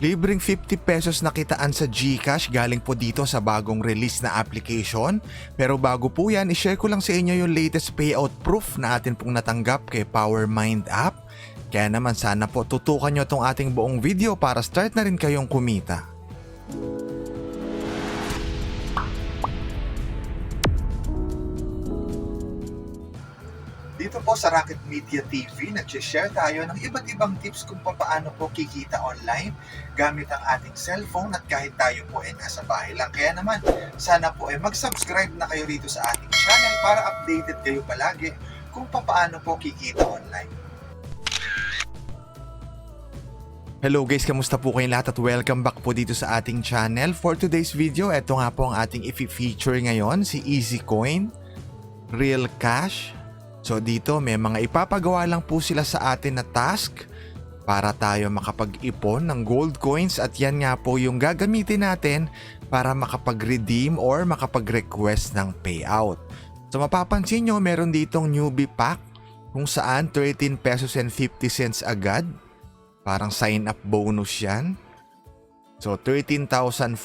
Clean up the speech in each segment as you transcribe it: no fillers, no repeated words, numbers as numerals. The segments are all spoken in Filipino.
Libreng 50 pesos na kitaan sa GCash galing po dito sa bagong release na application. Pero bago po yan, ishare ko lang sa inyo yung latest payout proof na atin pong natanggap kay PowerMind app. Kaya naman sana po tutukan nyo tong ating buong video para start na rin kayong kumita. Dito po sa Rocket Media TV, nag-share tayo ng iba't ibang tips kung paano po kikita online gamit ang ating cellphone at kahit tayo po ay nasa bahay lang. Kaya naman, sana po ay mag-subscribe na kayo rito sa ating channel para updated kayo palagi kung paano po kikita online. Hello guys, kamusta po kayong lahat at welcome back po dito sa ating channel. For today's video, eto nga po ang ating i-feature ngayon, si EasyCoin, Real Cash. So dito may mga ipapagawa lang po sila sa atin na task para tayo makapag-ipon ng gold coins at yan nga po yung gagamitin natin para makapag-redeem or makapag-request ng payout. So mapapansin nyo meron ditong newbie pack kung saan 13 pesos and 50 cents agad. Parang sign up bonus yan. So 13,500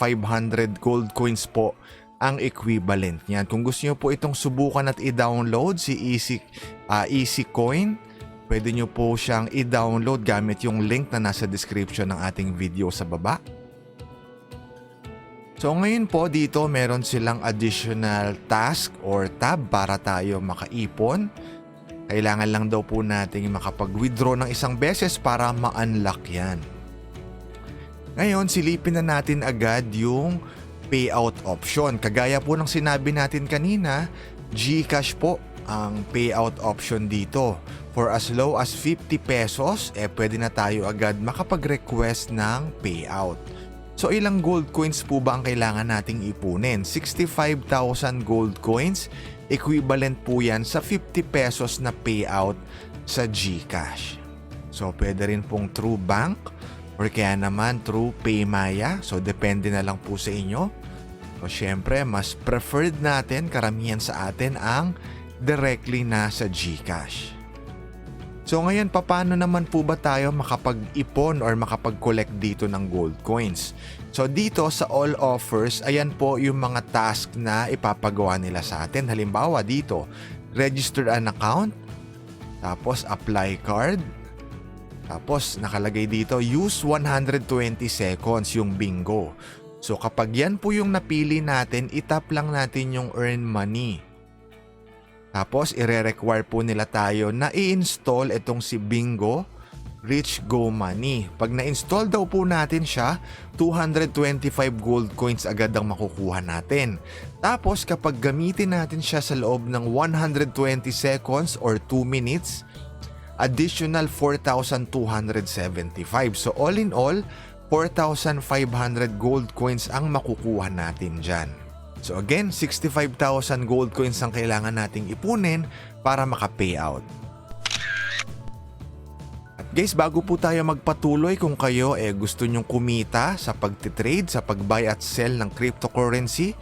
gold coins po ang equivalent niyan. Kung gusto niyo po itong subukan at i-download si EasyCoin, pwede niyo po siyang i-download gamit yung link na nasa description ng ating video sa baba. So ngayon po dito meron silang additional task or tab para tayo makaipon. Kailangan lang daw po natin makapag-withdraw ng isang beses para ma-unlock yan. Ngayon silipin na natin agad yung payout option. Kagaya po ng sinabi natin kanina, GCash po ang payout option dito. For as low as 50 pesos, pwede na tayo agad makapag-request ng payout. So ilang gold coins po ba ang kailangan nating ipunin? 65,000 gold coins, equivalent po yan sa 50 pesos na payout sa GCash. So pwede rin pong through bank or kaya naman through Paymaya. So depende na lang po sa inyo. So syempre mas preferred natin karamihan sa atin ang directly na sa GCash. So ngayon paano naman po ba tayo makapag-ipon or makapag-collect dito ng gold coins? So dito sa all offers, ayan po yung mga task na ipapagawa nila sa atin. Halimbawa dito, register an account, tapos apply card, tapos nakalagay dito use 120 seconds yung bingo. So kapag yan po yung napili natin, itap lang natin yung earn money. Tapos ire-require po nila tayo na i-install itong si Bingo Rich Go Money. Pag na-install daw po natin siya, 225 gold coins agad ang makukuha natin. Tapos kapag gamitin natin siya sa loob ng 120 seconds or 2 minutes, additional 4,275. So all in all, 4,500 gold coins ang makukuha natin dyan. So again, 65,000 gold coins ang kailangan nating ipunin para maka-payout. At guys, bago po tayo magpatuloy, kung kayo gusto nyong kumita sa pagtitrade, sa pag-buy at sell ng cryptocurrency,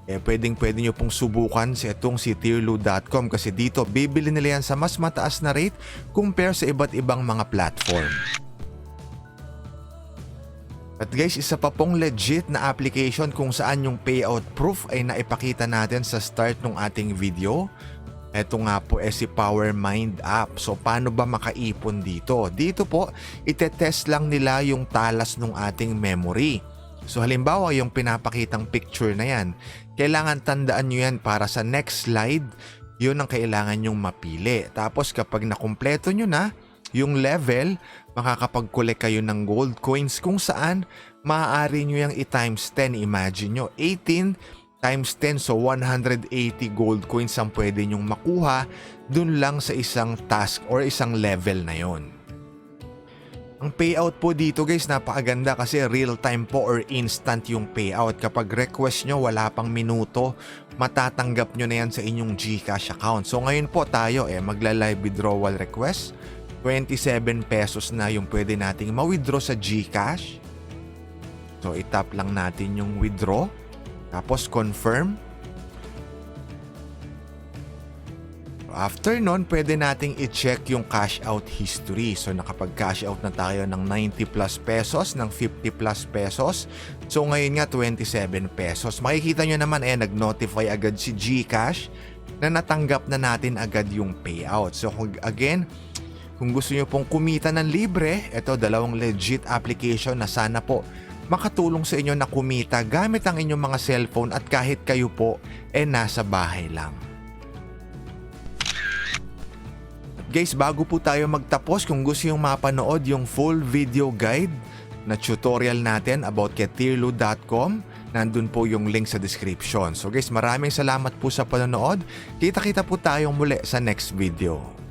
pwede nyo pong subukan si tierloo.com kasi dito bibili nila yan sa mas mataas na rate compare sa iba't ibang mga platform. At guys, isa pa pong legit na application kung saan yung payout proof ay naipakita natin sa start ng ating video. Ito nga po si PowerMind app. So paano ba makaipon dito? Dito po, itetest lang nila yung talas ng ating memory. So halimbawa yung pinapakitang picture na yan, kailangan tandaan nyo yan para sa next slide, yun ang kailangan nyong mapili. Tapos kapag nakumpleto nyo na yung level, makakapag-collect kayo ng gold coins kung saan maaari nyo yung i-times 10. Imagine nyo, 18 times 10, so 180 gold coins ang pwede nyong makuha dun lang sa isang task or isang level na yon. Ang payout po dito guys, napakaganda kasi real time po or instant yung payout. Kapag request nyo, wala pang minuto, matatanggap nyo na yan sa inyong GCash account. So ngayon po tayo magla-live withdrawal request. 27 pesos na yung pwede nating ma-withdraw sa GCash. So itap lang natin yung withdraw. Tapos confirm. After nun, pwede nating i-check yung cash out history. So nakapag-cash out na tayo ng 90 plus pesos, ng 50 plus pesos. So ngayon nga 27 pesos. Makikita nyo naman nag-notify agad si GCash na natanggap na natin agad yung payout. So kung gusto nyo pong kumita ng libre, ito dalawang legit application na sana po makatulong sa inyo na kumita gamit ang inyong mga cellphone at kahit kayo po nasa bahay lang. Guys, bago po tayo magtapos, kung gusto yung mapanood yung full video guide na tutorial natin about getirlu.com, nandun po yung link sa description. So guys, maraming salamat po sa panonood. Kita-kita po tayong muli sa next video.